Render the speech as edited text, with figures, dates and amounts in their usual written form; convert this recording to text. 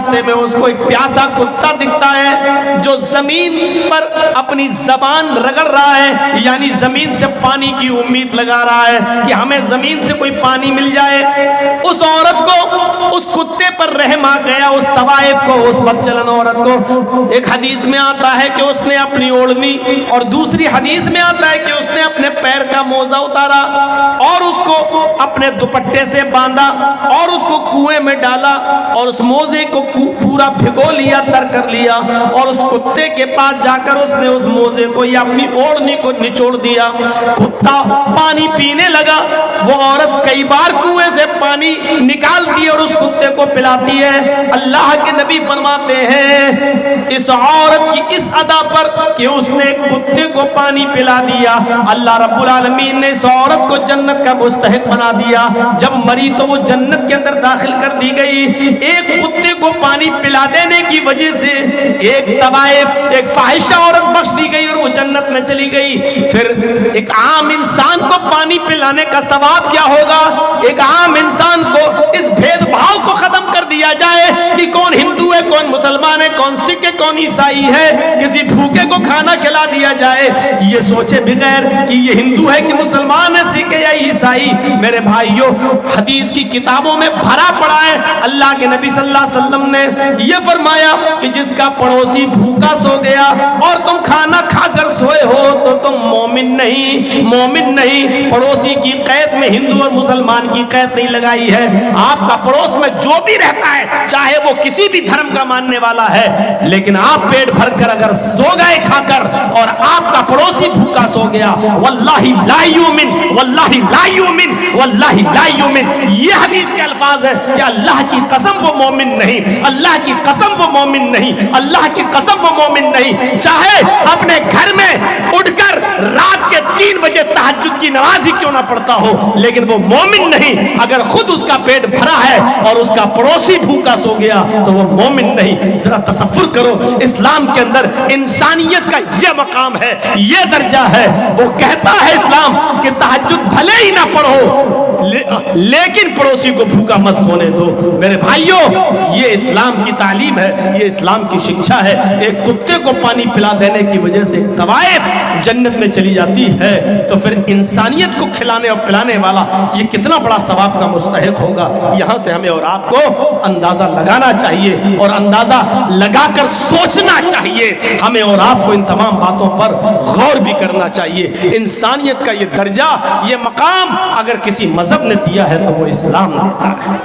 راستے میں اس کو ایک پیاسا کتا دکھتا ہے جو زمین پر اپنی زبان رگڑ رہا ہے، یعنی زمین سے پانی کی امید لگا رہا ہے کہ ہمیں زمین سے کوئی پانی مل جائے۔ اس عورت کو اس کتے پر رحم آ گیا، اس طوائف کو، اس بدچلن عورت کو۔ ایک حدیث میں آتا ہے کہ اس نے اپنی اوڑھنی، اور دوسری حدیث میں آتا ہے کہ اس نے اپنے پیر کا موزہ اتارا اور اس کو اپنے دوپٹے سے باندھا اور اس کو کنویں میں ڈالا اور اس موزے کو پورا بھگو لیا، تر کر لیا، اور اس کتے کے پاس جا کر اس نے اس موزے کو یا اپنی اوڑھنی کو نچوڑ دیا۔ کتا پانی پینے لگا، وہ عورت کئی بار کنویں سے پانی نکالتی ہے اور اس کتے کو پلاتی ہے۔ اللہ کے نبی فرماتے ہیں اس عورت کی اس ادا پر کہ اس نے کتے کو پانی پلا دیا، اللہ رب العالمین نے اس عورت کو جنت کا مستحق بنا دیا۔ جب مری تو وہ جنت کے اندر داخل کر دی گئی۔ ایک کتے کو پانی پلا دینے کی وجہ سے ایک طوائف، ایک فاحشہ عورت بخش دی گئی اور وہ جنت میں چلی گئی۔ پھر ایک عام انسان کو پانی پلانے کا ثواب کیا ہوگا؟ ایک عام انسان کو اس بھید بھاؤ کو ختم کر دیا جائے کہ کون ہندو ہے، کون مسلمان ہے، کون سکھ ہے، کون عیسائی ہے، کسی بھوکے کو کھانا کھلا دیا جائے، یہ سوچے بغیر کہ یہ ہندو ہے کہ مسلمان ہے، سکھ ہے یا عیسائی۔ میرے بھائیوں، حدیث کی کتابوں میں بھرا پڑا ہے۔ اللہ کے نبی صلی اللہ علیہ وسلم نے یہ فرمایا کہ جس کا پڑوسی بھوکا سو گیا اور تم کھانا کھا کر سوئے ہو تو تم مومن نہیں، مومن نہیں۔ پڑوسی کی قید میں ہندو اور مسلمان کی قید نہیں لگائی ہے۔ آپ کا پڑوس میں جو بھی رہتا ہے، چاہے وہ کسی بھی دھرم کا ماننے والا ہے، لیکن آپ پیٹ بھر کر اگر سو گئے کھا کر اور آپ کا پڑوسی بھوکا سو گیا، واللہ لا یؤمن، واللہ لا یؤمن، واللہ لا یؤمن، یہ حدیث کے الفاظ ہیں کہ اللہ کی قسم وہ مومن نہیں، اللہ کی قسم وہ مومن نہیں، اللہ کی قسم وہ مومن نہیں۔ چاہے اپنے گھر میں اٹھ کر رات کے 3 بجے تہجد کی نماز ہی کیوں نہ پڑھتا ہو، لیکن وہ مومن نہیں۔ اگر خود اس کا پیٹ بھرا ہے اور اس کا پڑوسی بھوکا سو گیا تو وہ مومن نہیں۔ ذرا تصور کرو، اسلام کے اندر انسانیت کا یہ مقام ہے، یہ درجہ ہے۔ وہ کہتا ہے اسلام کہ تہجد بھلے ہی نہ پڑھو لیکن پڑوسی کو بھوکا مت سونے دو۔ میرے بھائیوں، یہ اسلام کی تعلیم ہے، یہ اسلام کی شکشا ہے۔ ایک کتے کو پانی پلا دینے کی وجہ سے طوائف جنت میں چلی جاتی ہے، تو پھر انسانیت کو کھلانے اور پلانے والا یہ کتنا بڑا ثواب کا مستحق ہوگا۔ یہاں سے ہمیں اور آپ کو اندازہ لگانا چاہیے اور اندازہ لگا کر سوچنا چاہیے۔ ہمیں اور آپ کو ان تمام باتوں پر غور بھی کرنا چاہیے۔ انسانیت کا یہ درجہ، یہ مقام اگر کسی مذہب نے دیا ہے تو وہ اسلام دیتا ہے۔